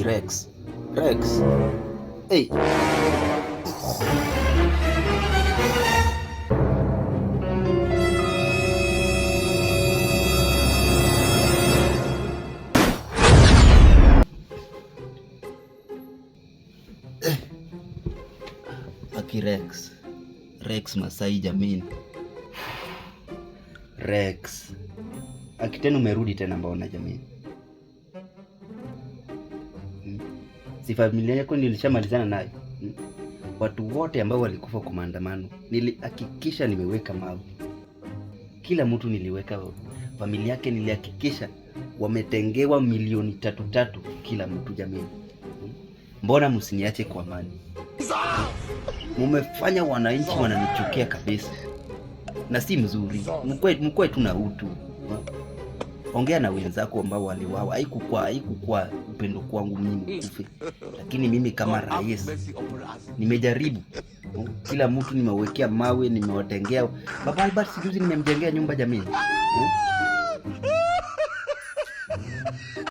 Hey Rex. Rex. Hey. Aki Rex. Rex Masai jamini. Rex. Aki tena umerudi tena mbona jamini? Si familia yako nilishamalizana nayo. Watu wote ambao walikufa kwa maandamano nilihakikisha nimeweka mawe. Kila mtu niliweka, familia yake nilihakikisha wametengewa milioni 3 kila mtu jamini. Mbona msiniache kwa amani? Mumefanya wananchi wananichukia kabisa. Na si mzuri. Mkwe tu na utu. Ongea na wenzako ambao waliwawa. Haikuwa upendo kwangu mimi kufe. Lakini mimi kama rais nimejaribu. Kila mtu nimewekea mawe, nimewatengea. Baba Albert sijuzi nimemjengea nyumba jamii.